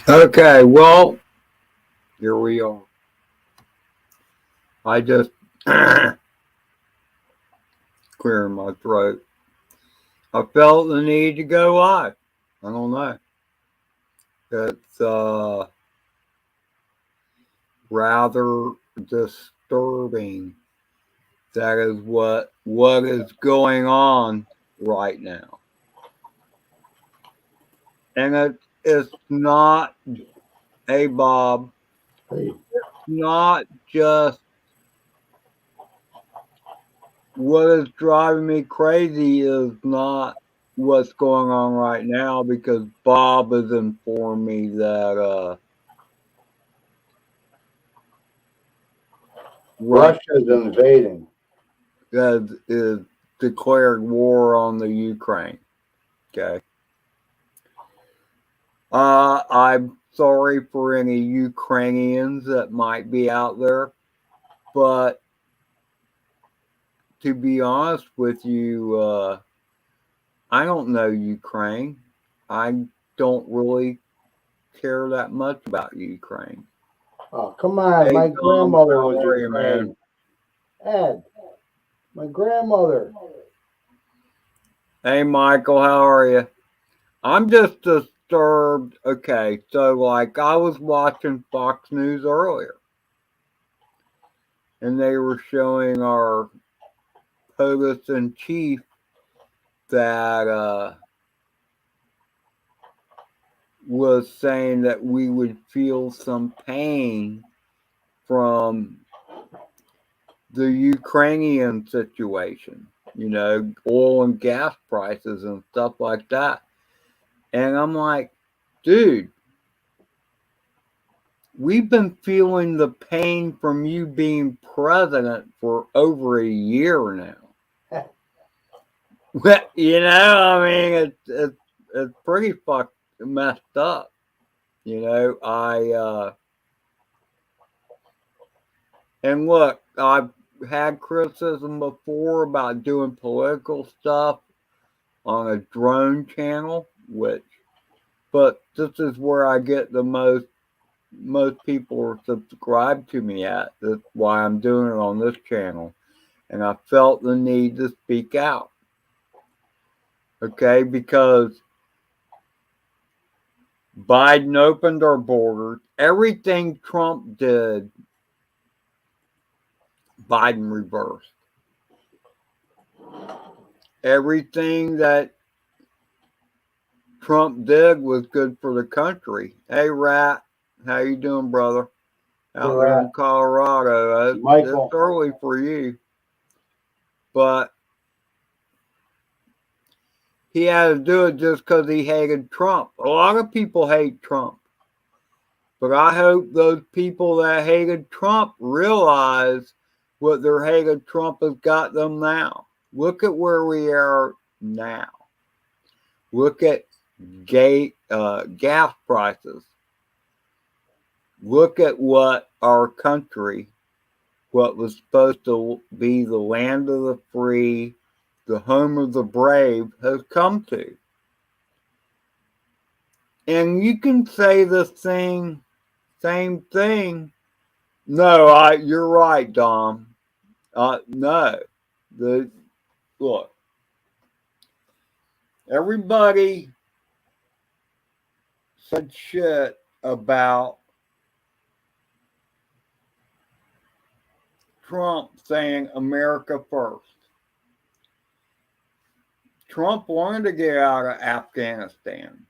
Okay, well, here we are. I just clearing my throat. I felt the need to go live. I don't know. It's rather disturbing. That is what is going on right now, and it's not a Bob. Hey, Not just what is driving me crazy is not what's going on right now because Bob has informed me that Russia Russia's invading. is declared war on the Ukraine. Okay. I'm sorry for any Ukrainians that might be out there, but to be honest with you, I don't know Ukraine. I don't really care that much about Ukraine. Oh, come on. Hey My Tom, grandmother how was are you, man? Ukraine. Ed, my grandmother. Hey Michael, how are you? I'm just disturbed. Okay, so like I was watching Fox News earlier, and they were showing our POTUS in chief that was saying that we would feel some pain from the Ukrainian situation, oil and gas prices and stuff like that. And I'm like, dude, we've been feeling the pain from you being president for over a year now. I mean, it's pretty fucked messed up. And look, I've had criticism before about doing political stuff on a drone channel, but this is where I get the most people are subscribed to me at. That's why I'm doing it on this channel. And I felt the need to speak out. Okay, because Biden opened our borders. Everything Trump did, Biden reversed. Everything that Trump did was good for the country. Hey, Rat, how you doing, brother? Hey, Out there Rat. in Colorado. It's Michael. early for you, but he had to do it just because he hated Trump. A lot of people hate Trump, but I hope those people that hated Trump realize what their hate of Trump has got them now. Look at where we are now. Look at gas prices. Look at what our country, what was supposed to be the land of the free, the home of the brave, has come to. And you can say the same thing. No, you're right, Dom. No, the look, everybody said shit about Trump saying America first. Trump wanted to get out of Afghanistan.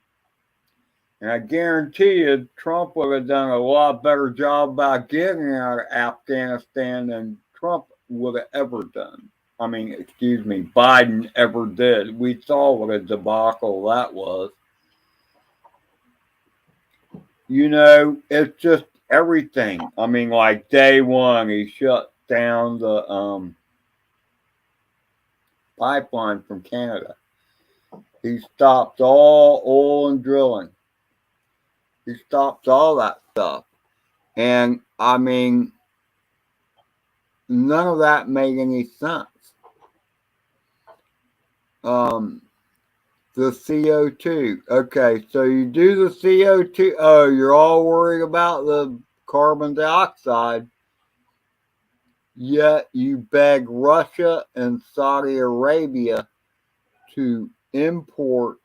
And I guarantee you, Trump would have done a lot better job about getting out of Afghanistan than Trump would have ever done. I mean, excuse me, Biden ever did. We saw what a debacle that was. It's just everything. I mean, like day one, he shut down the pipeline from Canada. He stopped all oil and drilling. He stopped all that stuff. And I mean, none of that made any sense. Um, The CO2. Okay, so you do the CO2. Oh, you're all worried about the carbon dioxide. Yet you beg Russia and Saudi Arabia to import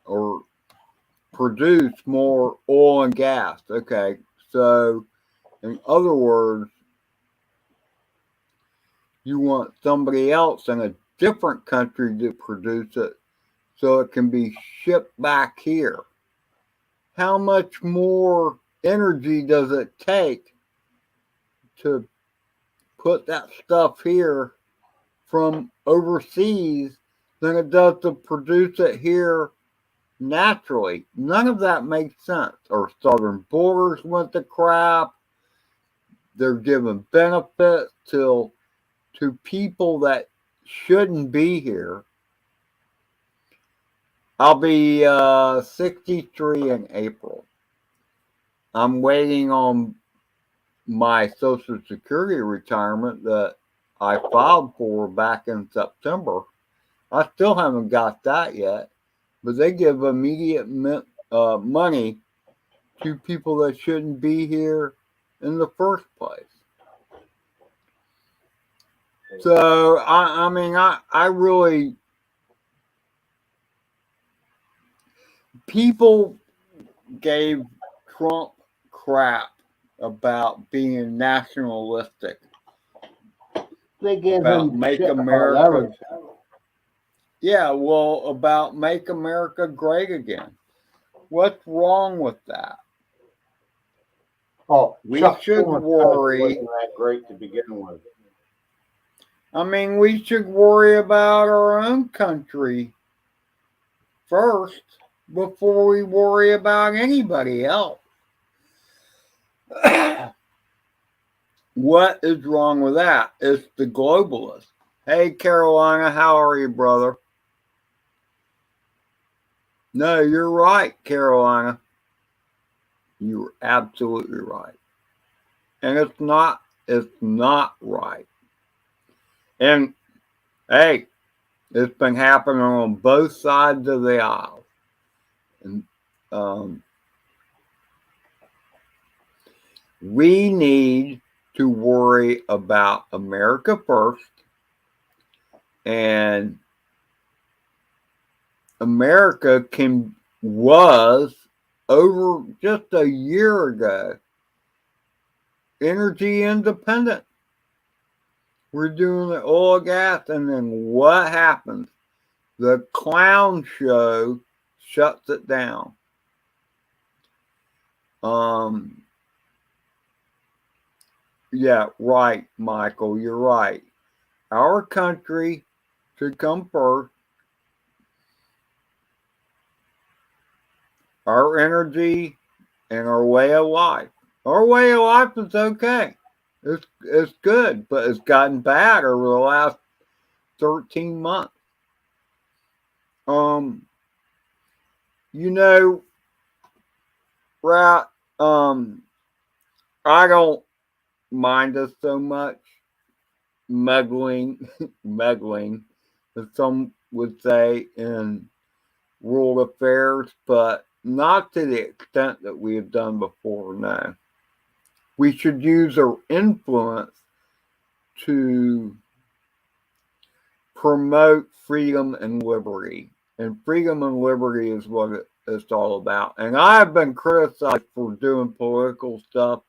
or produce more oil and gas. Okay, so in other words, you want somebody else in a different country to produce it so it can be shipped back here. How much more energy does it take to put that stuff here from overseas than it does to produce it here naturally? None of that makes sense. Our southern borders went to crap. They're giving benefits to people that shouldn't be here. I'll be 63 in April. I'm waiting on my Social Security retirement that I filed for back in September. I still haven't got that yet, but they give immediate money to people that shouldn't be here in the first place. So I mean I really, people gave Trump crap about being nationalistic, They give about him make shit about America. everything. Yeah, well, about make America great again. What's wrong with that? Oh, We Chuck should Schumer worry. wasn't that great to begin with. I mean, we should worry about our own country first before we worry about anybody else. What is wrong with that? It's the globalists. Hey, Carolina, how are you, brother? No, you're right, Carolina. You're absolutely right. And it's not right. And hey, it's been happening on both sides of the aisle. And we need to worry about America first. And America was over just a year ago energy independent. We're doing the oil and gas, and then what happens? The clown show shuts it down. Yeah, right, Michael, you're right. Our country should come first. Our energy and our way of life. Our way of life is okay. It's good, but it's gotten bad over the last 13 months. You know, Rat, I don't mind us so much meddling, meddling, as some would say, in world affairs, but not to the extent that we have done before. No, we should use our influence to promote freedom and liberty. And freedom and liberty is what it's all about. And I've been criticized for doing political stuff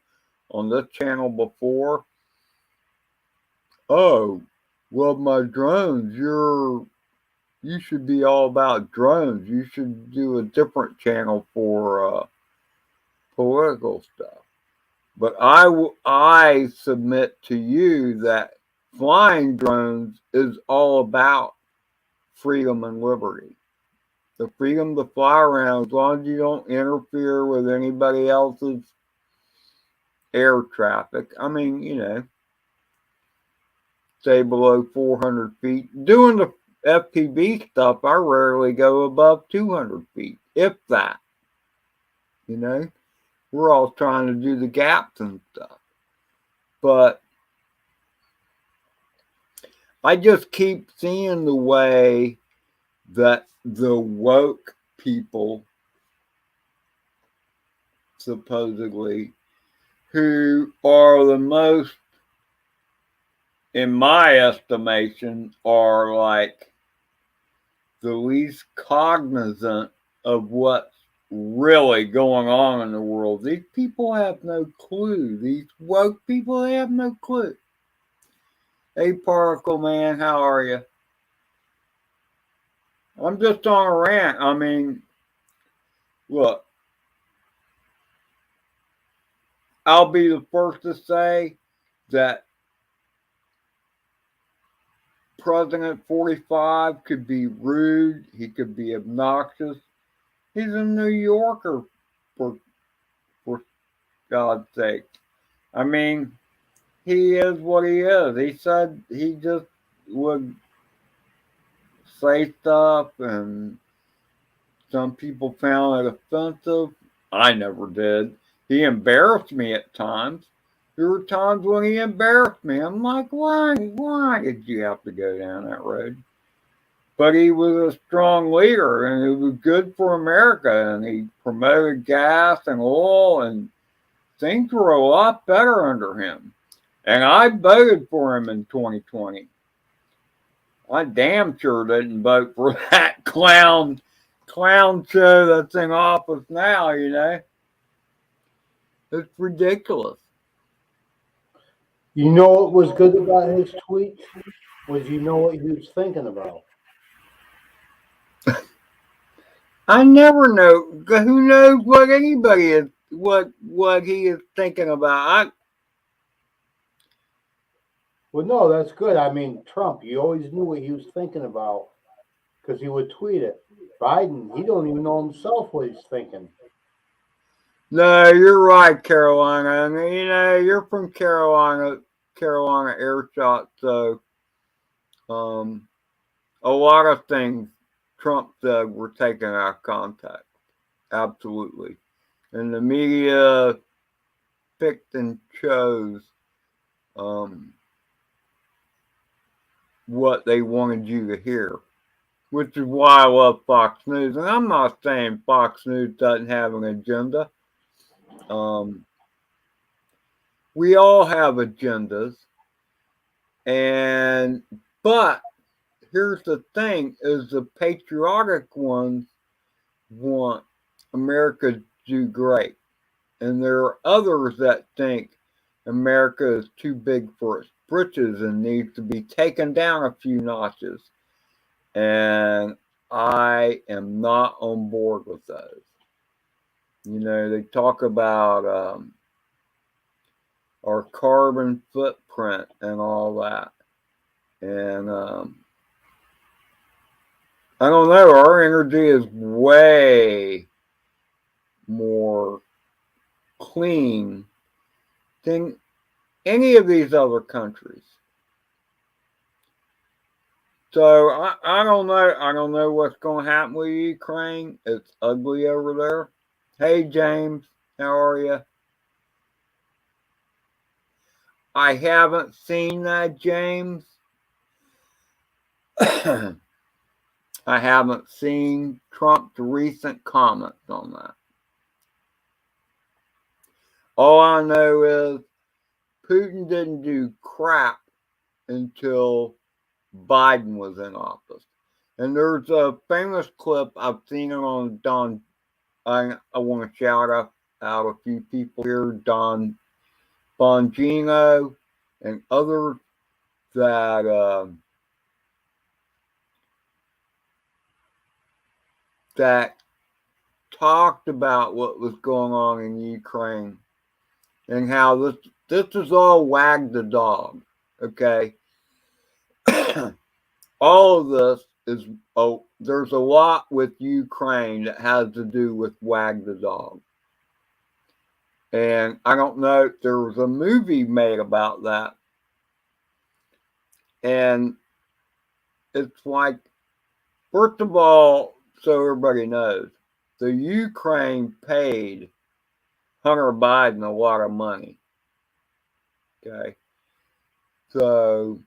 on this channel before. Oh, well, my drones, you should be all about drones. You should do a different channel for political stuff. But I submit to you that flying drones is all about freedom and liberty. The freedom to fly around as long as you don't interfere with anybody else's air traffic. I mean, stay below 400 feet. Doing the FPV stuff, I rarely go above 200 feet, if that. We're all trying to do the gaps and stuff. But I just keep seeing the way that the woke people, supposedly, who are the most, in my estimation, are like the least cognizant of what's really going on in the world. These people have no clue. These woke people, they have no clue. Hey, Particle Man, how are you? I'm just on a rant. I mean, look, I'll be the first to say that President 45 could be rude, he could be obnoxious. He's a New Yorker, for, for God's sake. I mean, he is what he is. He said he just would say stuff, and some people found it offensive. I never did. He embarrassed me at times. There were times when he embarrassed me. I'm like, why did you have to go down that road? But he was a strong leader, and it was good for America, and he promoted gas and oil, and things were a lot better under him. And I voted for him in 2020. I damn sure didn't vote for that clown show that's in office now, you know. It's ridiculous. You know what was good about his tweets? Was you know what he was thinking about. I never know. Who knows what anybody is, what he is thinking about? Well, no, that's good. I mean, Trump, you always knew what he was thinking about because he would tweet it. Biden, he don't even know himself what he's thinking. No, you're right, Carolina. I mean, you know, you're from Carolina air shot, so um, a lot of things Trump said were taken out of context. Absolutely. And the media picked and chose um, what they wanted you to hear, which is why I love Fox News. And I'm not saying Fox News doesn't have an agenda. Um, we all have agendas, and but here's the thing: is the patriotic ones want America to do great, and there are others that think America is too big for its britches and needs to be taken down a few notches. And I am not on board with those. You know, they talk about our carbon footprint and all that. And I don't know, our energy is way more clean than any of these other countries. So I don't know. I don't know what's going to happen with Ukraine. It's ugly over there. Hey, James, how are you? I haven't seen that, James. I haven't seen Trump's recent comments on that. All I know is Putin didn't do crap until Biden was in office. And there's a famous clip, I've seen it on Don. I want to shout out a few people here, Don Bongino and others that that talked about what was going on in Ukraine and how this is all wag the dog. Okay, all of this is there's a lot with Ukraine that has to do with wag the dog. And I don't know if there was a movie made about that. And it's like, first of all, so everybody knows, the Ukraine paid Hunter Biden a lot of money. Okay. So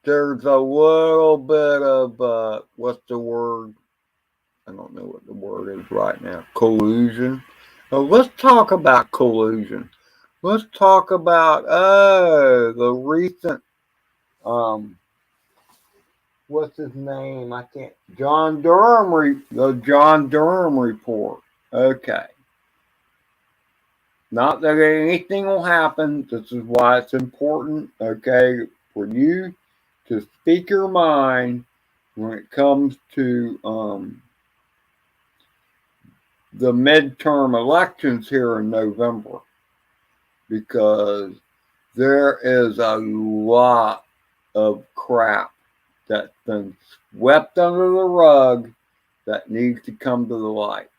there's a little bit of what's the word? I don't know what the word is right now. Collusion. Let's talk about collusion. Let's talk about the recent what's his name? I can't. The John Durham report. Okay. Not that anything will happen. This is why it's important. Okay, for you to speak your mind when it comes to the midterm elections here in November, because there is a lot of crap that's been swept under the rug that needs to come to the light.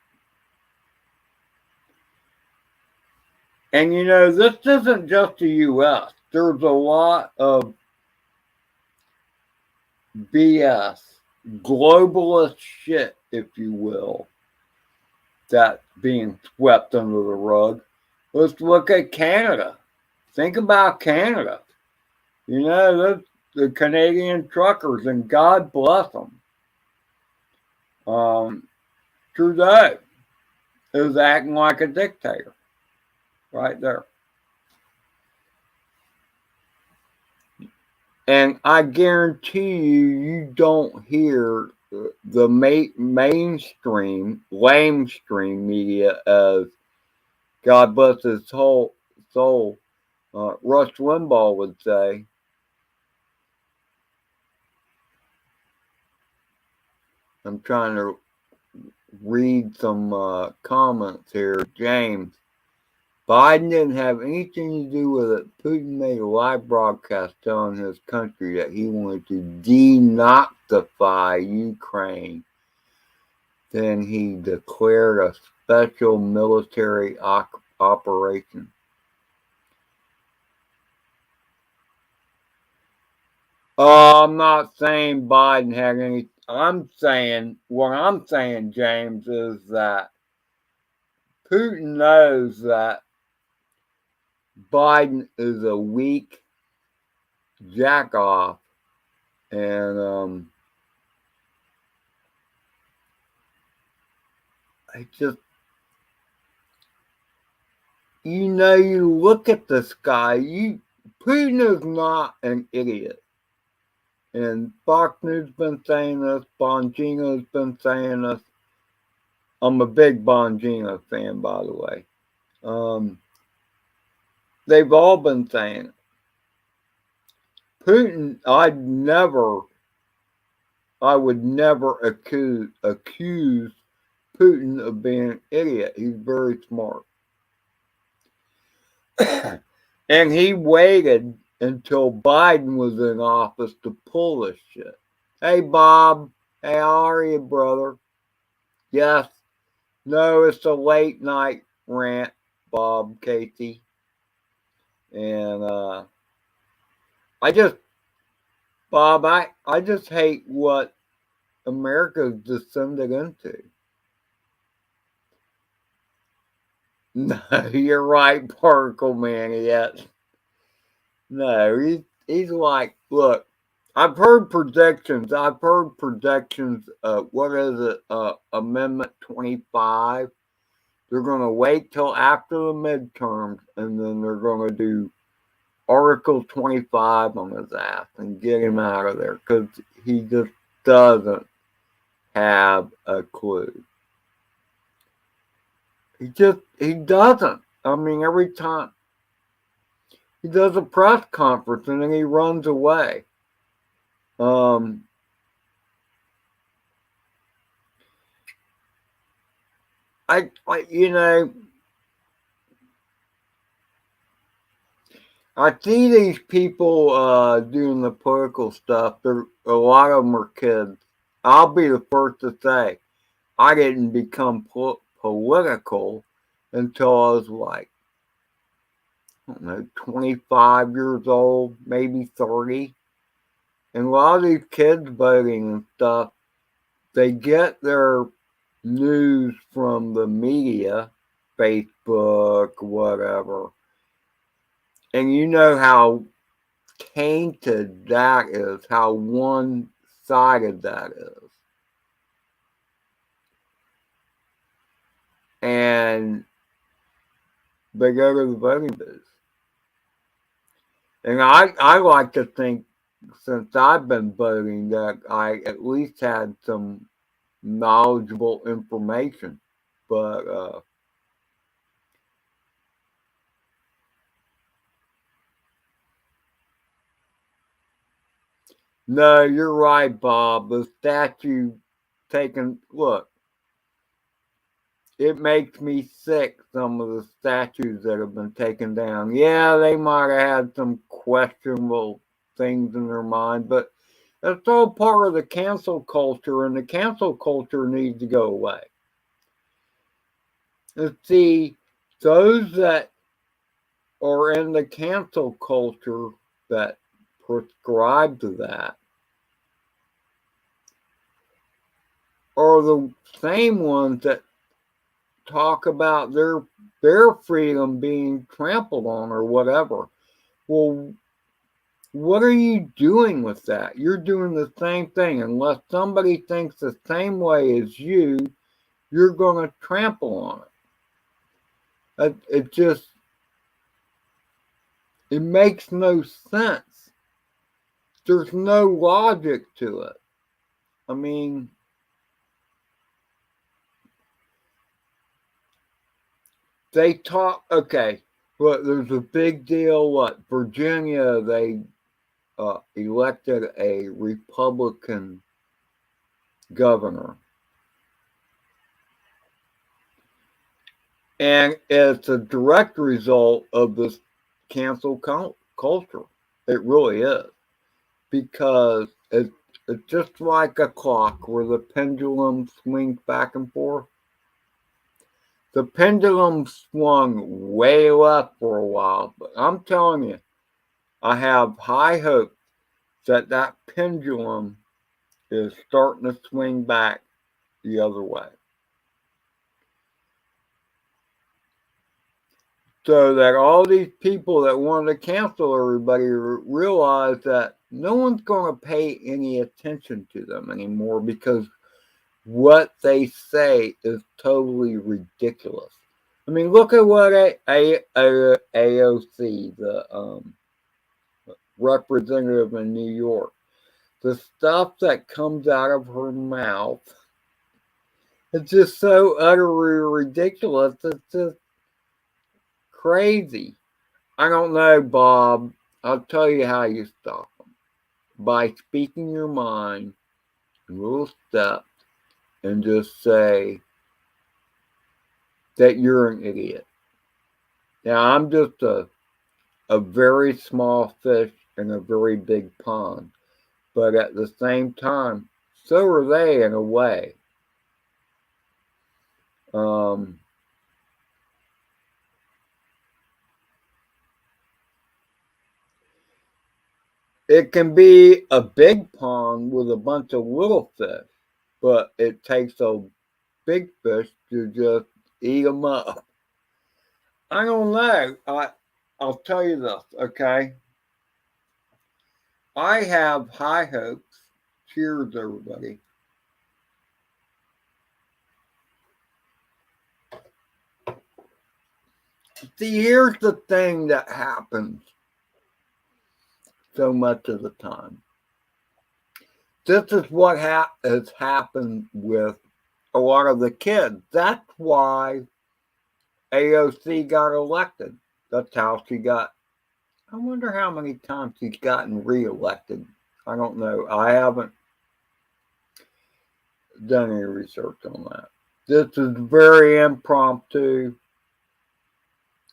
And you know, this isn't just the US. There's a lot of BS, globalist shit, if you will, that's being swept under the rug. Let's look at Canada. Think about Canada. You know, the Canadian truckers, and God bless them. Trudeau is acting like a dictator right there. And I guarantee you, you don't hear the mainstream, lamestream media, as God bless his soul, Rush Limbaugh would say. I'm trying to read some comments here. James, Biden didn't have anything to do with it. Putin made a live broadcast telling his country that he wanted to denazify Ukraine. Then he declared a special military operation. I'm not saying Biden had any. What I'm saying, James, is that Putin knows that Biden is a weak jackoff, and I just, you know, you look at this guy. Putin is not an idiot, and Fox News been saying this. Bongino's been saying this. I'm a big Bongino fan, by the way. They've all been saying it. Putin, I would never accuse Putin of being an idiot. He's very smart. And he waited until Biden was in office to pull this shit. Hey, Bob. Hey, how are you, brother? Yes. No, it's a late night rant, Bob Casey. And Bob, I just hate what America's descended into. No, you're right, Particle Man. Yes. No, he's like, look, I've heard predictions. What is it? Amendment 25. They're going to wait till after the midterms, and then they're going to do Article 25 on his ass and get him out of there, because he just doesn't have a clue. He doesn't. I mean, every time he does a press conference and then he runs away. You know, I see these people doing the political stuff. A lot of them are kids. I'll be the first to say, I didn't become political until I was like, I don't know, 25 years old, maybe 30. And a lot of these kids voting and stuff, they get their news from the media, Facebook, whatever. And you know how tainted that is, how one-sided that is. And they go to the voting booth. And I like to think, since I've been voting, that I at least had some knowledgeable information. But no, you're right, Bob. The statue taken, look, it makes me sick, some of the statues that have been taken down. Yeah, they might have had some questionable things in their mind, but that's all part of the cancel culture, and the cancel culture needs to go away. And see, those that are in the cancel culture that prescribe to that are the same ones that talk about their freedom being trampled on or whatever. Well, what are you doing with that? You're doing the same thing. Unless somebody thinks the same way as you, you're going to trample on it. It just, it makes no sense. There's no logic to it. I mean, they talk, okay, but there's a big deal. What, Virginia, they elected a Republican governor. And it's a direct result of this cancel culture. It really is. Because it's just like a clock where the pendulum swings back and forth. The pendulum swung way left for a while, but I'm telling you, I have high hopes that that pendulum is starting to swing back the other way. So that all these people that wanted to cancel everybody realize that no one's going to pay any attention to them anymore because what they say is totally ridiculous. I mean, look at what AOC, the representative in New York, the stuff that comes out of her mouth, it's just so utterly ridiculous. It's just crazy. I don't know, Bob. I'll tell you how you stop them. By speaking your mind in little steps and just say that you're an idiot. Now, I'm just a very small fish in a very big pond. But at the same time, so are they in a way. Um, it can be a big pond with a bunch of little fish, but it takes a big fish to just eat them up. I don't know. I'll tell you this, okay? I have high hopes. Cheers, everybody. See, here's the thing that happens so much of the time. This is what has happened with a lot of the kids. That's why AOC got elected. That's how she got. I wonder how many times she's gotten reelected. I don't know. I haven't done any research on that. This is very impromptu.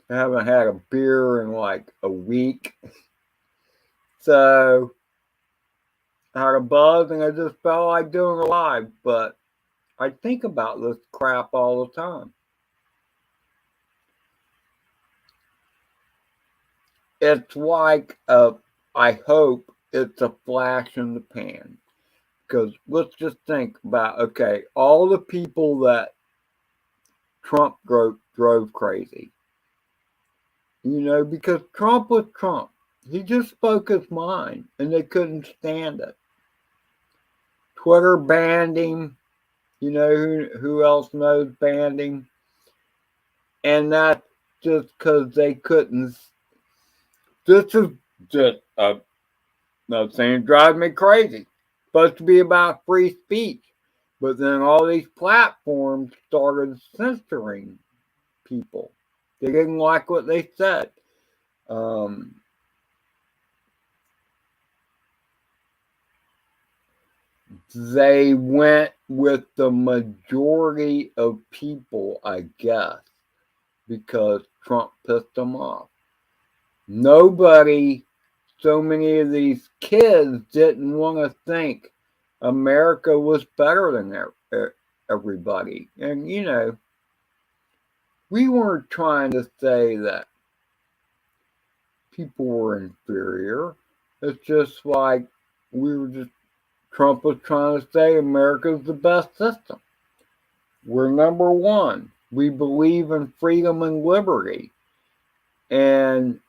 I haven't had a beer in like a week. So I had a buzz and I just felt like doing a live, but I think about this crap all the time. It's like I hope it's a flash in the pan. Because let's just think about, okay, all the people that Trump drove crazy. You know, because Trump was Trump. He just spoke his mind, and they couldn't stand it. Twitter banned him. You know who else knows banned him? And that's just because they couldn't. This is just another thing that drives me crazy. Supposed to be about free speech, but then all these platforms started censoring people. They didn't like what they said. Um, they went with the majority of people, I guess, because Trump pissed them off. Nobody, so many of these kids didn't want to think America was better than everybody. And, we weren't trying to say that people were inferior. It's just like Trump was trying to say America's the best system. We're number one. We believe in freedom and liberty. And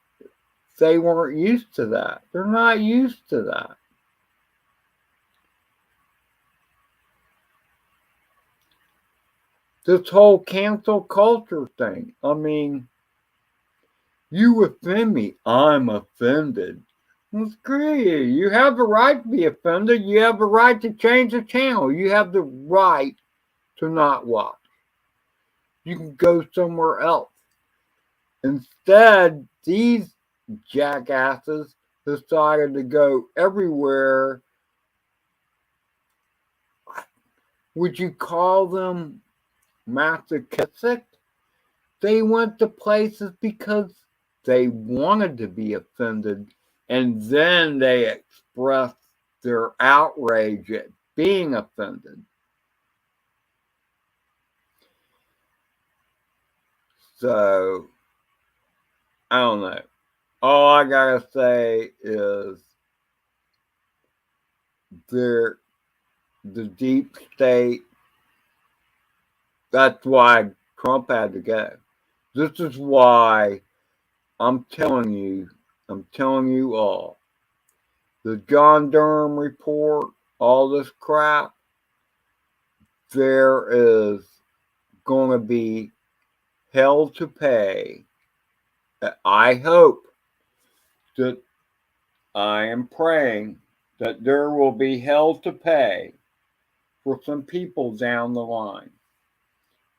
they weren't used to that. They're not used to that. This whole cancel culture thing. I mean, you offend me, I'm offended. Well, screw you. You have the right to be offended. You have the right to change the channel. You have the right to not watch. You can go somewhere else. Instead, these jackasses decided to go everywhere. Would you call them masochistic? They went to places because they wanted to be offended, and then they expressed their outrage at being offended. So, I don't know. All I gotta say is the deep state. That's why Trump had to go. This is why I'm telling you all. The John Durham report, all this crap, there is going to be hell to pay. I hope that I am praying that there will be hell to pay for some people down the line.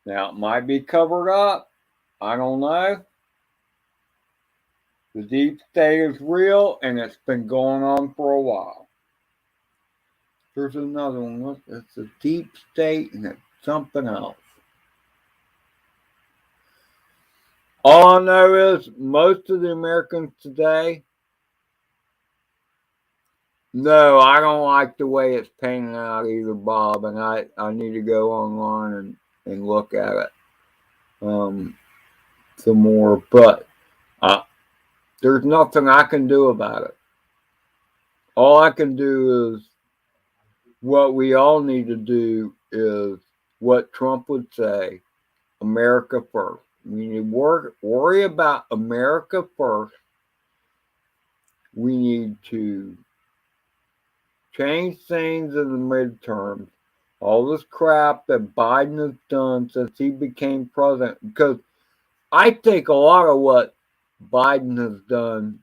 Now, it might be covered up. I don't know. The deep state is real and it's been going on for a while. There's another one. Look, it's a deep state and it's something else. All I know is most of the Americans today, no, I don't like the way it's painted out either, Bob, and I need to go online and look at it some more. But there's nothing I can do about it. All I can do is what we all need to do is what Trump would say, America first. We need to worry about America first. We need to change things in the midterms. All this crap that Biden has done since he became president, because I think a lot of what Biden has done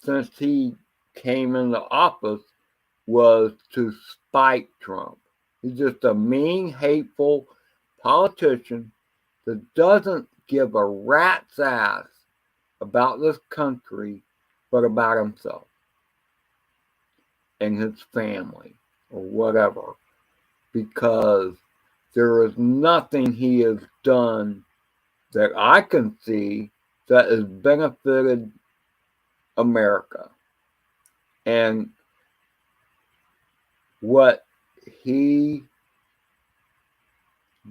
since he came into office was to spite Trump. He's just a mean, hateful politician that doesn't give a rat's ass about this country but about himself and his family or whatever, because there is nothing he has done that I can see that has benefited America. And what he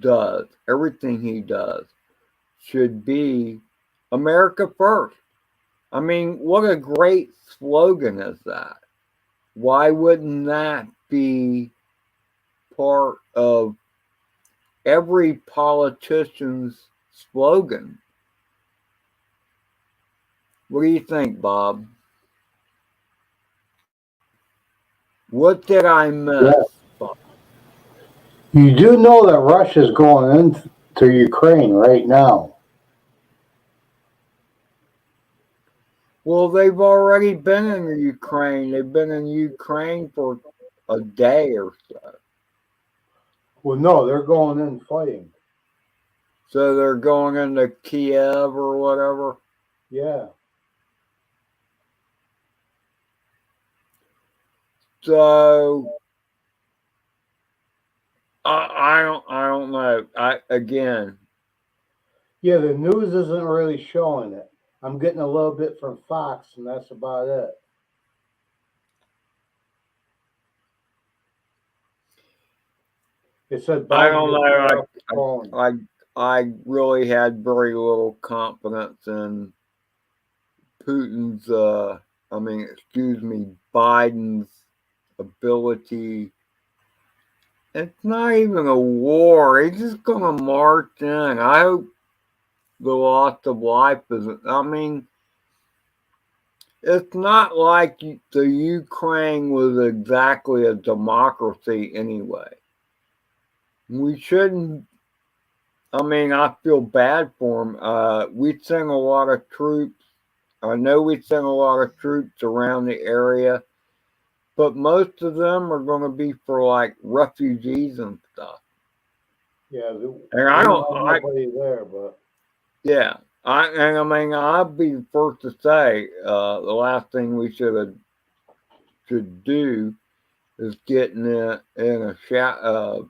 does, everything he does, should be America first. I mean, what a great slogan is that? Why wouldn't that be part of every politician's slogan? What do you think, Bob? What did I miss, Yeah. Bob? You do know that Russia's going into Ukraine right now. Well, they've already been in Ukraine. They've been in Ukraine for a day or so. Well, no, they're going in fighting. So they're going into Kiev or whatever. Yeah. So I don't know. I again, Yeah, the news isn't really showing it. I'm getting a little bit from Fox, and that's about it. It said I bombs don't were know. set off the phone. I really had very little confidence in Putin's. I mean, excuse me, Biden's ability. It's not even a war. He's just gonna march in. I hope the loss of life isn't. I mean, it's not like the Ukraine was exactly a democracy anyway. We shouldn't. I mean, I feel bad for him. We sent a lot of troops. I know we sent a lot of troops around the area, but most of them are going to be for like refugees and stuff. Yeah, And I we don't. don't have nobody there, but Yeah. I mean, I'll be the first to say the last thing we should do is get in a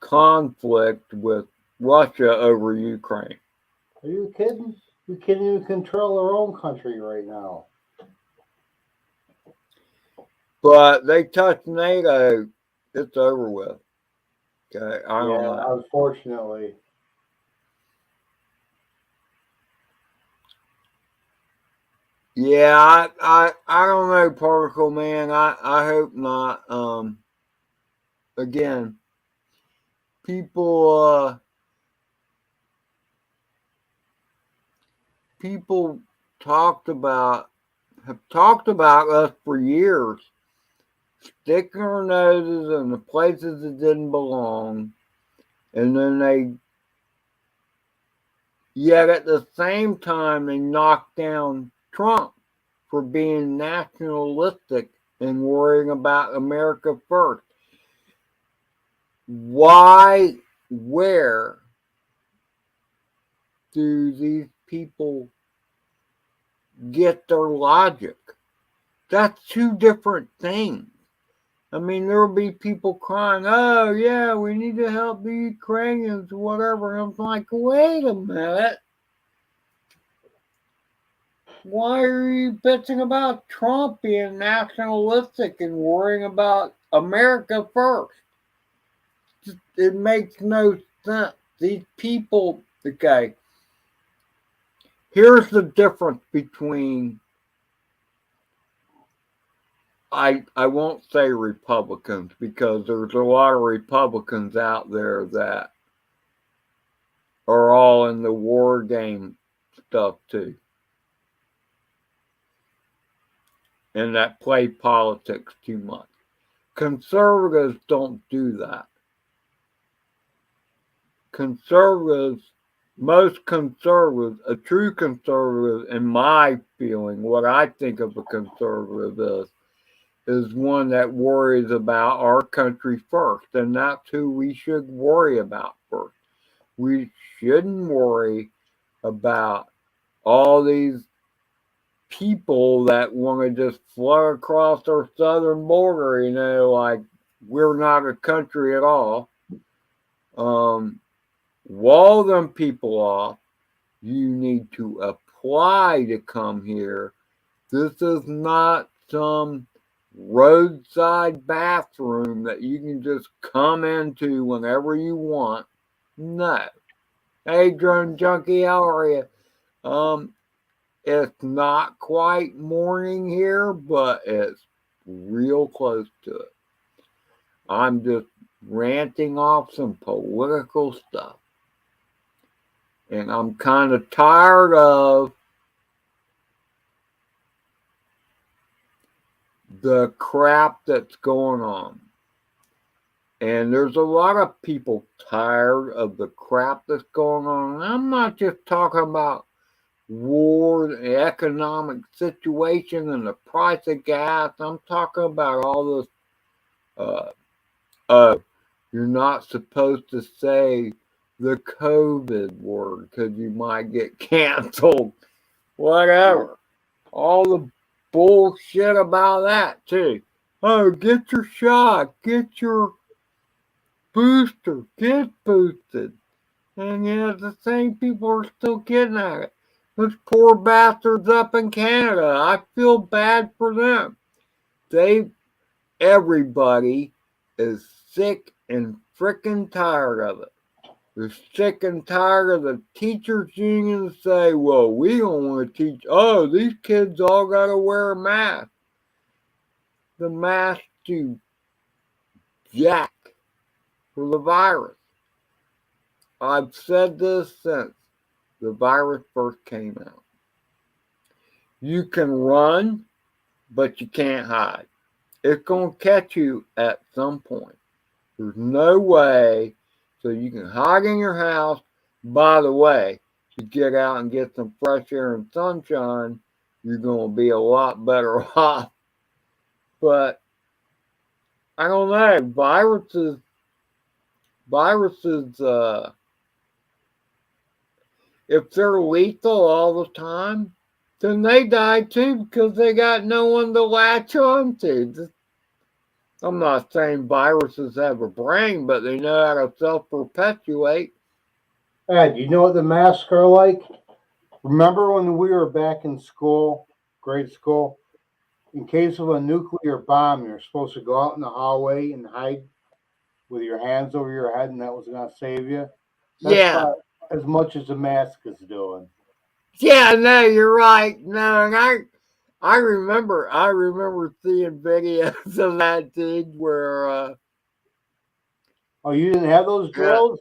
conflict with Russia over Ukraine. are you kidding? We can't even control our own country right now. But they touch NATO, it's over with. Okay, I don't Yeah, know. unfortunately. Yeah, I don't know, Particle Man. I hope not. Again, people people talked about have talked about us for years, sticking our noses in the places that didn't belong, and then yet at the same time they knocked down Trump for being nationalistic and worrying about America first. Why, where do these people get their logic? That's two different things. I mean, there will be people crying, oh, yeah, we need to help the Ukrainians, whatever. And I'm like, wait a minute. Why are you bitching about Trump being nationalistic and worrying about America first? It makes no sense. These people, okay, here's the difference between, I won't say Republicans because there's a lot of Republicans out there that are all in the war game stuff too, and that play politics too much. Conservatives don't do that. Conservatives, most conservatives, a true conservative, in my feeling, what I think of a conservative is one that worries about our country first, and that's who we should worry about first. We shouldn't worry about all these people that want to just flood across our southern border, like we're not a country at all. Um, wall them people off. You need to apply to come here. This is not some roadside bathroom that you can just come into whenever you want. No. Hey, Drone Junkie, how are you? Um, it's not quite morning here, but it's real close to it. I'm just ranting off some political stuff. And I'm kind of tired of the crap that's going on. And there's a lot of people tired of the crap that's going on. And I'm not just talking about war, the economic situation, and the price of gas. I'm talking about all this. Oh, you're not supposed to say the COVID word because you might get canceled. Whatever. All the bullshit about that, too. Oh, get your shot. Get your booster. Get boosted. And yet the same people are still getting at it. Those poor bastards up in Canada. I feel bad for them. Everybody is sick and frickin' tired of it. They're sick and tired of the teachers' union say, well, we don't want to teach. Oh, these kids all got to wear a mask. The mask to jack for the virus. I've said this since the virus first came out. You can run, but you can't hide. It's going to catch you at some point. There's no way. So you can hide in your house. By the way, to get out and get some fresh air and sunshine, you're going to be a lot better off. But I don't know. Viruses, if they're lethal all the time, then they die too because they got no one to latch on to. I'm not saying viruses have a brain, but they know how to self-perpetuate. Ed, you know what the masks are like? Remember when we were back in school, grade school? In case of a nuclear bomb, you're supposed to go out in the hallway and hide with your hands over your head, and that was going to save you. That's Yeah. about as much as a mask is doing. Yeah, no, you're right. No, and I remember seeing videos of that dude Oh, you didn't have those drills?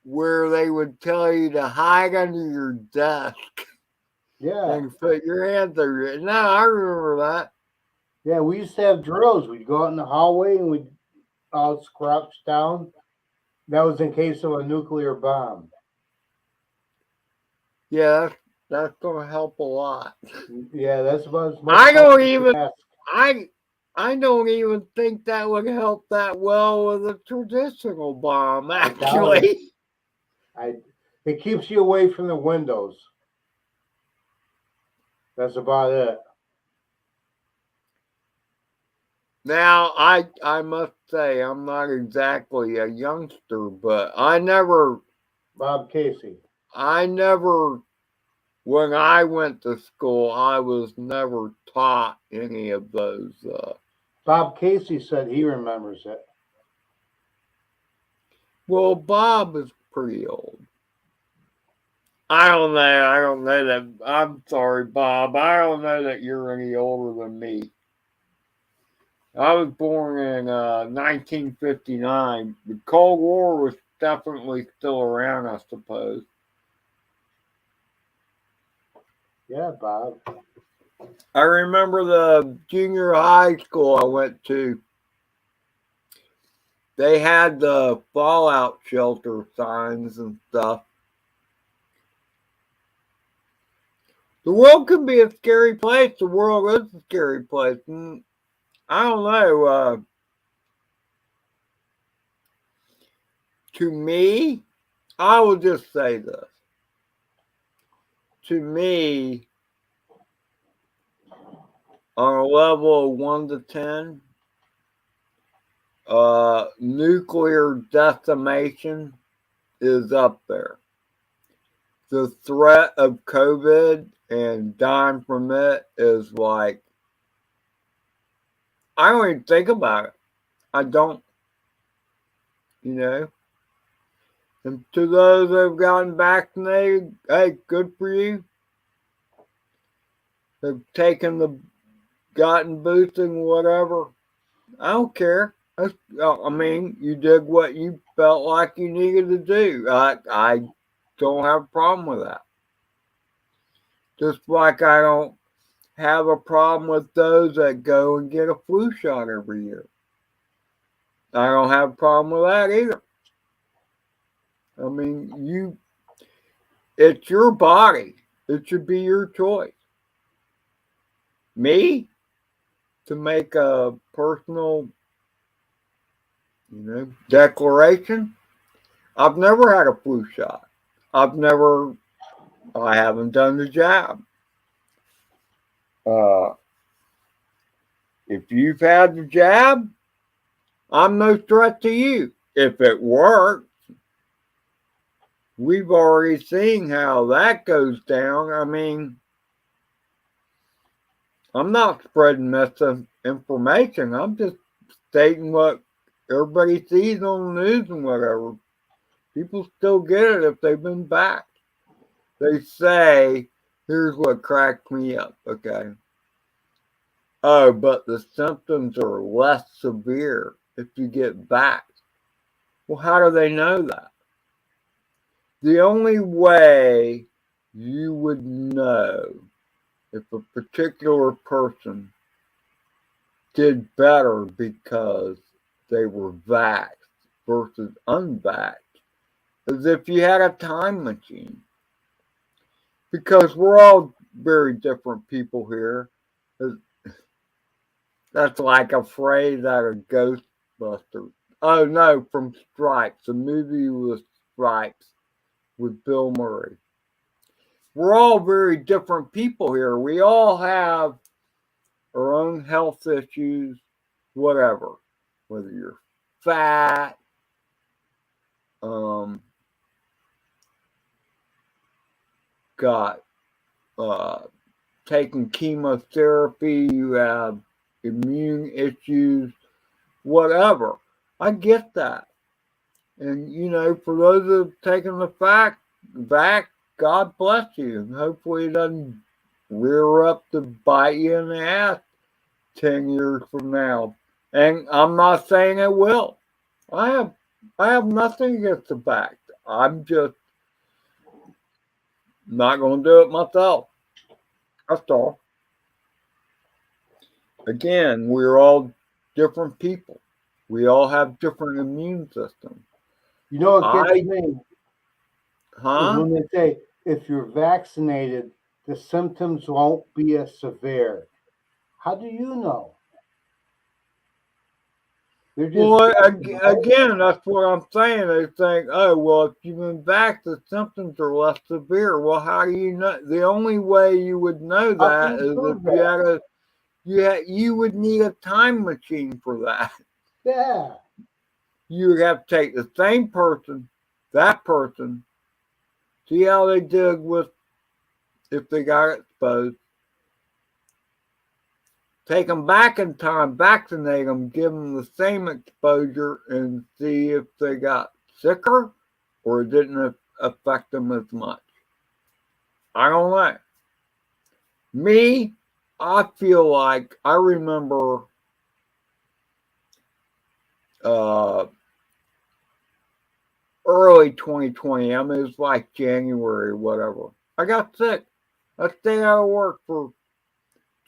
where they would tell you to hide under your desk Yeah. and put your hands over it. No, I remember that. Yeah, we used to have drills. We'd go out in the hallway and we'd all crouch down. That was in case of a nuclear bomb. Yeah, that's gonna help a lot. Yeah, that's about as much I help don't as even a mask. I I don't even think that would help that well with a traditional bomb, I doubt it. actually. I, it keeps you away from the windows. That's about it. Now, I must say, I'm not exactly a youngster, but Bob Casey. I never, when I went to school, I was never taught any of those. Bob Casey said he remembers it. Well, Bob is pretty old. I don't know. I don't know that. I'm sorry, Bob. I don't know that you're any older than me. I was born in 1959. The Cold War was definitely still around, I suppose. Yeah, Bob. I remember the junior high school I went to. They had the fallout shelter signs and stuff. The world can be a scary place. The world is a scary place. And I don't know. To me, I will just say this. To me, on a level of 1 to 10, nuclear decimation is up there. The threat of COVID and dying from it is like, I don't even think about it. I don't, you know. And to those that have gotten vaccinated, hey, good for you. Have gotten boosted, whatever. I don't care. I mean, you did what you felt like you needed to do. don't have a problem with that. Just like I don't have a problem with those that go and get a flu shot every year. I don't have a problem with that either. I mean, it's your body. It should be your choice. Me, to make a personal, declaration, I've never had a flu shot. I haven't done the jab. Uh, if you've had the jab, I'm no threat to you. If it works, we've already seen how that goes down. I mean, I'm not spreading misinformation. I'm just stating what everybody sees on the news and whatever. People still get it if they've been back. They say, here's what cracked me up, okay? Oh, but the symptoms are less severe if you get back. Well, how do they know that? The only way you would know if a particular person did better because they were vaxxed versus unvaxxed is if you had a time machine. Because we're all very different people here. That's like a phrase out of Ghostbusters. Oh no, from Stripes, a movie with Stripes with Bill Murray. We're all very different people here. We all have our own health issues, whatever. Whether you're fat, um, got taking chemotherapy, you have immune issues, whatever. I get that. And, for those that have taken the back, God bless you. And hopefully it doesn't rear up to bite you in the ass 10 years from now. And I'm not saying it will. I have nothing against the back. I'm just not going to do it myself. That's all. Again, we're all different people. We all have different immune systems. You know what gets I, me is huh? when they say if you're vaccinated, the symptoms won't be as severe. How do you know? They're just Well, guessing, right? again, that's what I'm saying. They think, oh, well, if you've been vaxxed, the symptoms are less severe. Well, how do you know? The only way you would know How can that you is if prove that? you would need a time machine for that. Yeah. You would have to take the same person, that person, see how they did with if they got exposed, take them back in time, vaccinate them, give them the same exposure, and see if they got sicker or it didn't affect them as much. I don't know. Me, I feel like I remember uh, early 2020. I mean, it was like January or whatever. I got sick. I stayed out of work for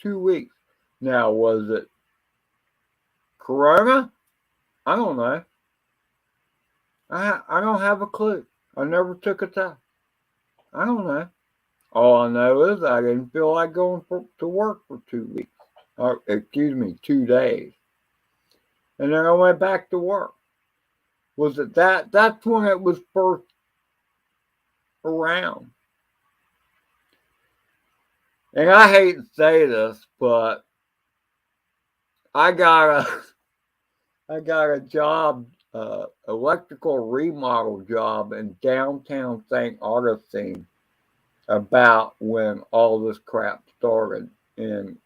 2 weeks. Now, was it Corona? I don't know. I don't have a clue. I never took a test. I don't know. All I know is I didn't feel like going to work for 2 weeks. Or, excuse me, 2 days. And then I went back to work. Was it that? That's when it was first around. And I hate to say this, but I got a I got a job, electrical remodel job in downtown St. Augustine about when all this crap started in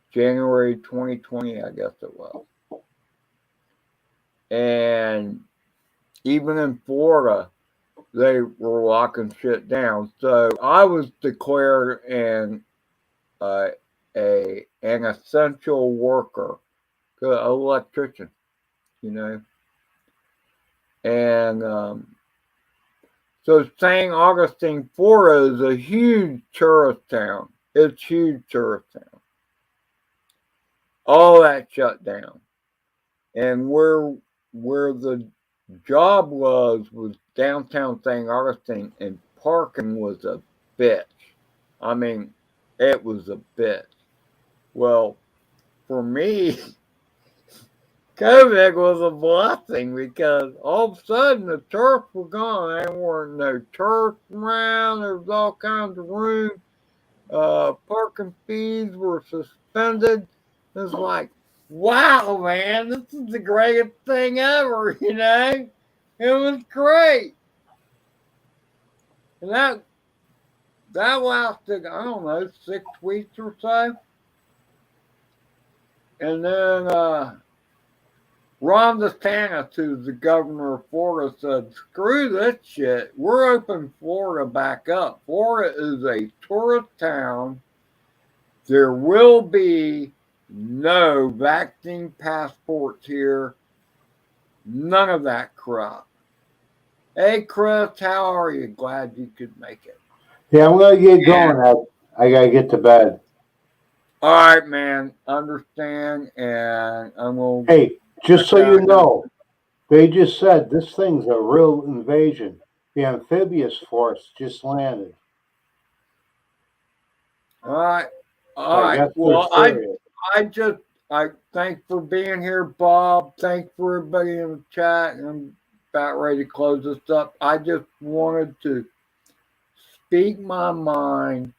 January 2020, I guess it was. And even in Florida, they were locking shit down. So I was declared uh, an essential worker, an electrician, you know. And So St. Augustine, Florida is a huge tourist town. It's a huge tourist town. All that shut down. And where the job was downtown St. Augustine, and parking was a bitch. I mean, it was a bitch. Well, for me, COVID was a blessing because all of a sudden the turf were gone. There weren't no turf around. There was all kinds of room. Parking fees were suspended. It's like, wow, man, this is the greatest thing ever, you know? It was great. And that lasted, I don't know, 6 weeks or so. And then Ron DeSantis, who's the governor of Florida, said, screw this shit. We're opening Florida back up. Florida is a tourist town. There will be no vaccine passports here. None of that crap. Hey, Chris, how are you? Glad you could make it. Yeah, I'm gonna get And, going. I gotta get to bed. all right, man. Understand, and I'm gonna Hey, just check so you out here. know, they just said this thing's a real invasion. The amphibious force just landed. All right, So all I right. guess they're Well, serious. I thanks for being here, Bob. Thanks for everybody in the chat. I'm about ready to close this up. I just wanted to speak my mind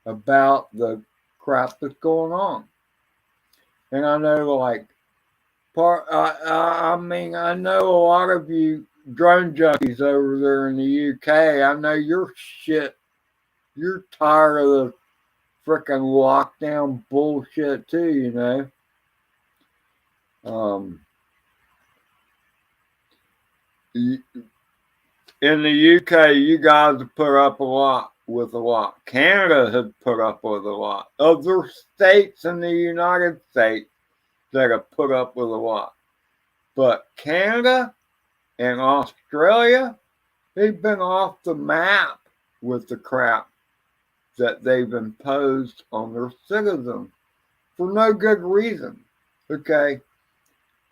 about the crap that's going on. And I know, like, I mean, I know a lot of you drone junkies over there in the UK. I know you're shit. You're tired of the freaking lockdown bullshit too, you know. Um, in the UK, you guys have put up a lot with a lot. Canada has put up with a lot. Other states in the United States that have put up with a lot. But Canada and Australia, they've been off the map with the crap that they've imposed on their citizens for no good reason. Okay?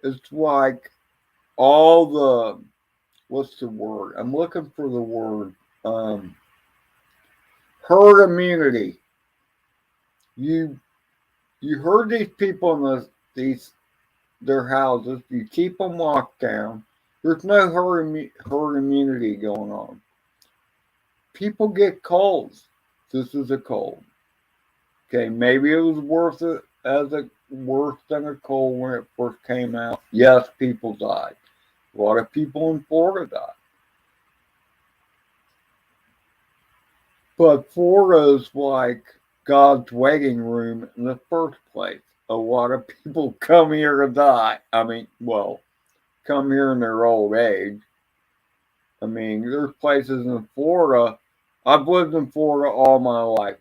It's like all the, what's the word? I'm looking for the word. Um, Herd immunity. You you herd these people in these their houses. You keep them locked down. There's no herd immunity going on. People get colds. This is a cold. Okay, maybe it was worse than a cold when it first came out. Yes, people died. A lot of people in Florida died. But Florida's like God's waiting room in the first place. A lot of people come here to die. I mean, well, come here in their old age. I mean, there's places in Florida. I've lived in Florida all my life.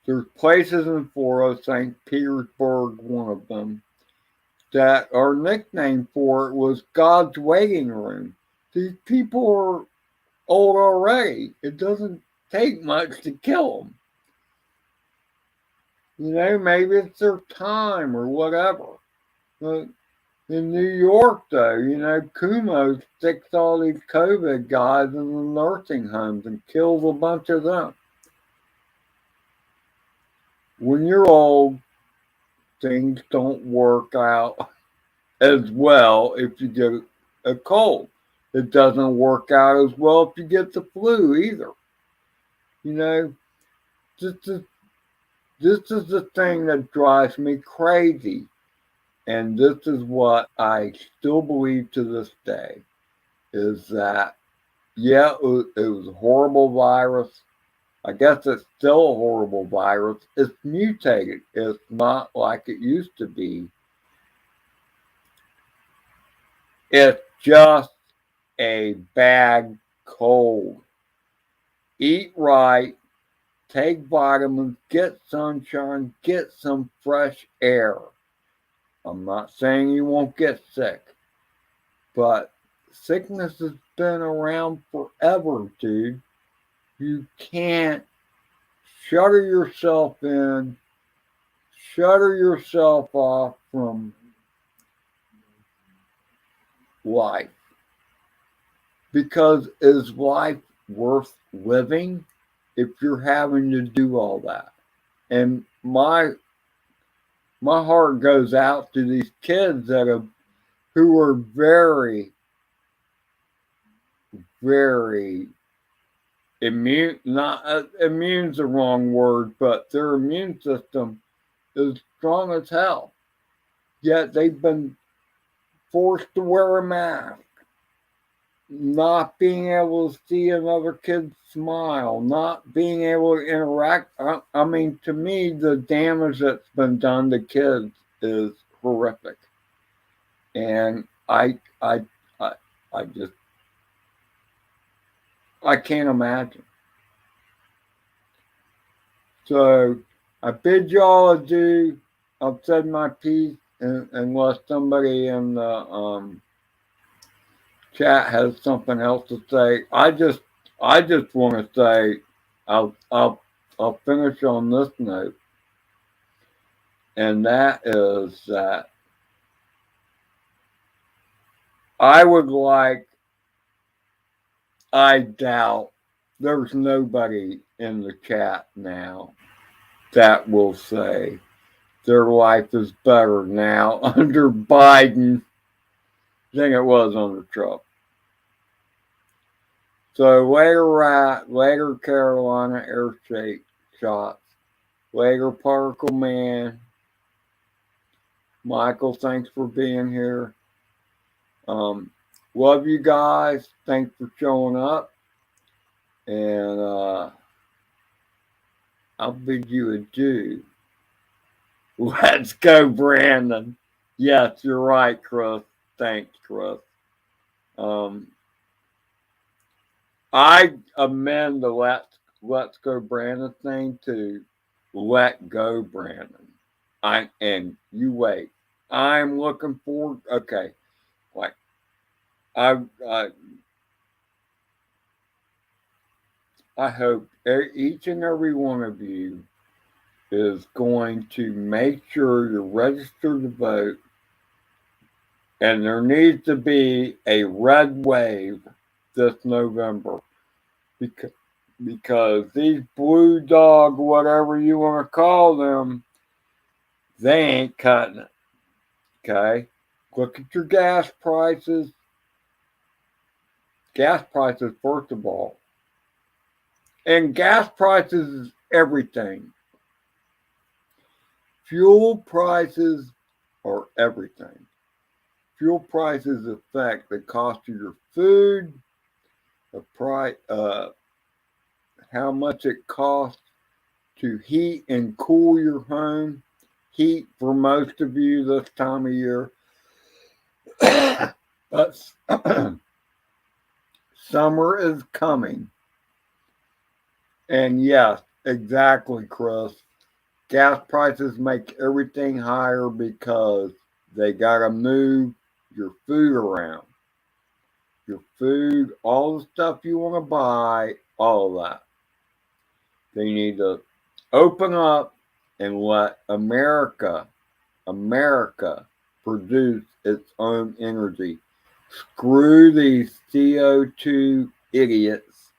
There's places in Florida, St. Petersburg, one of them, that our nickname for it was God's waiting room. These people are old already. It doesn't take much to kill them. You know, maybe it's their time or whatever. But in New York, though, you know, Cuomo sticks all these COVID guys in the nursing homes and kills a bunch of them. When you're old, things don't work out as well if you get a cold. It doesn't work out as well if you get the flu either. You know, this is this is the thing that drives me crazy. And this is what I still believe to this day is that, yeah, it was a horrible virus. I guess it's still a horrible virus. It's mutated. It's not like it used to be. It's just a bad cold. Eat right, take vitamins, get sunshine, get some fresh air. I'm not saying you won't get sick, but sickness has been around forever, dude. You can't shutter yourself in, shutter yourself off from life. Because is life worth living if you're having to do all that? And my heart goes out to these kids who are very, very immune. Not immune's the wrong word, but their immune system is strong as hell. Yet they've been forced to wear a mask, not being able to see another kid smile, not being able to interact. I mean, to me, the damage that's been done to kids is horrific, and I, I just, I can't imagine. So I bid y'all adieu. I've said my piece, unless somebody in the chat has something else to say. I just want to say, I'll finish on this note, and that is that I would like. I doubt there's nobody in the chat now that will say their life is better now under Biden than it was under Trump. So later Carolina air shots, later Particle Man. Michael, thanks for being here. Love you guys. Thanks for showing up. And I'll bid you adieu. Let's go, Brandon. Yes, you're right, Chris. Thanks, Chris. I amend the let's go Brandon thing to let go Brandon. And you wait. I'm looking forward. Okay, like I I hope each and every one of you is going to make sure you're registered to vote, and there needs to be a red wave this November because these blue dog, whatever you want to call them, they ain't cutting it. Okay? Look at your gas prices. Gas prices, first of all. And gas prices is everything. Fuel prices are everything. Fuel prices affect the cost of your food, the price, how much it costs to heat and cool your home. Heat for most of you this time of year. But summer is coming. And yes, exactly, Chris. Gas prices make everything higher because they got to move your food around. Your food, all the stuff you want to buy, all of that. They need to open up and let America produce its own energy. Screw these CO2 idiots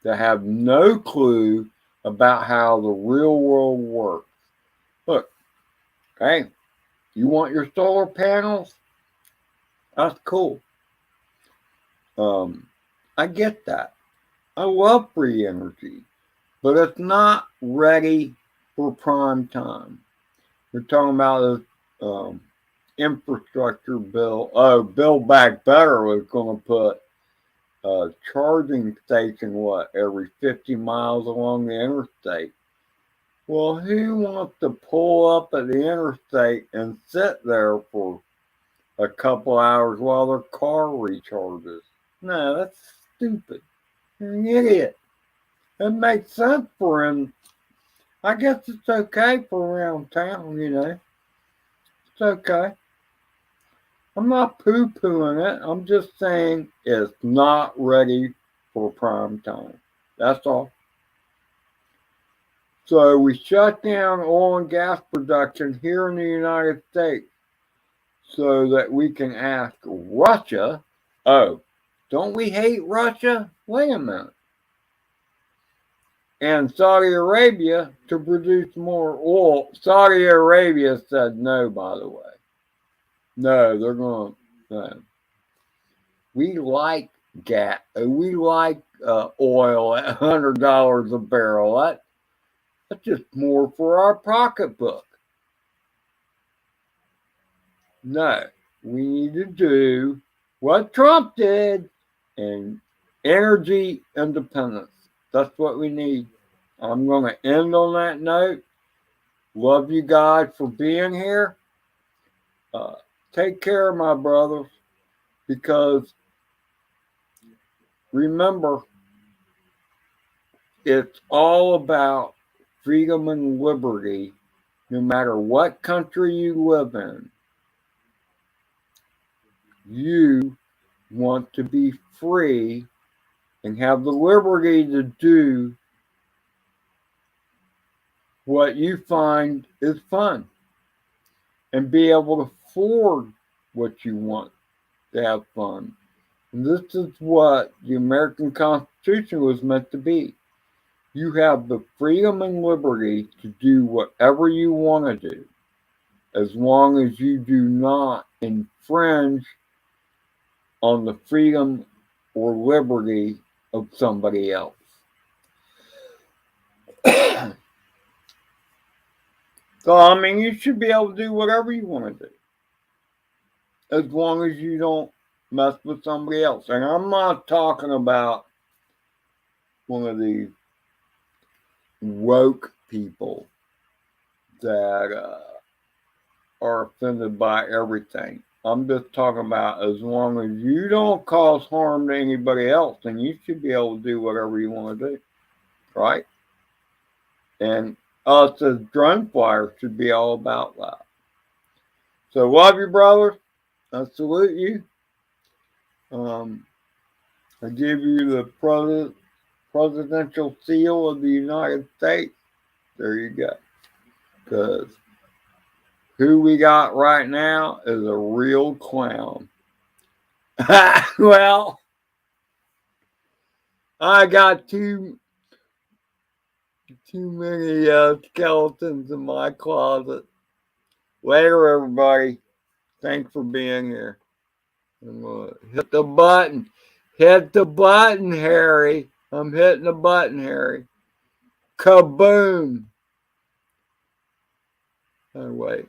that have no clue about how the real world works. Look, hey, you want your solar panels? That's cool. I get that. I love free energy, but it's not ready for prime time. We're talking about this infrastructure bill. Oh, Build Back Better was going to put a charging station, every 50 miles along the interstate. Well, who wants to pull up at the interstate and sit there for a couple hours while their car recharges? No, that's stupid. You're an idiot. It makes sense for him. I guess it's okay for around town, It's okay. I'm not poo-pooing it. I'm just saying it's not ready for prime time. That's all. So we shut down oil and gas production here in the United States so that we can ask Russia, oh, don't we hate Russia? Wait a minute. And Saudi Arabia to produce more oil. Saudi Arabia said no, by the way. No, they're going to. No. We like gas. We like oil at $100 a barrel. That's just more for our pocketbook. No, we need to do what Trump did and energy independence. That's what we need. I'm going to end on that note. Love you guys for being here. Take care, my brothers, because remember, it's all about freedom and liberty, no matter what country you live in. You want to be free and have the liberty to do what you find is fun and be able to afford what you want to have fun. And this is what the American Constitution was meant to be. You have the freedom and liberty to do whatever you want to do, as long as you do not infringe on the freedom or liberty of somebody else. So, I mean, you should be able to do whatever you want to do, as long as you don't mess with somebody else. And I'm not talking about one of these woke people that are offended by everything. I'm just talking about as long as you don't cause harm to anybody else, then you should be able to do whatever you want to do, right? And us as drone flyers should be all about that. So love you, brothers. I salute you. I give you the presidential seal of the United States. There you go. Because who we got right now is a real clown. Well, I got too many skeletons in my closet. Later, everybody. Thanks for being here. I'm gonna hit the button. Hit the button, Harry. I'm hitting the button, Harry. Kaboom. Oh, wait.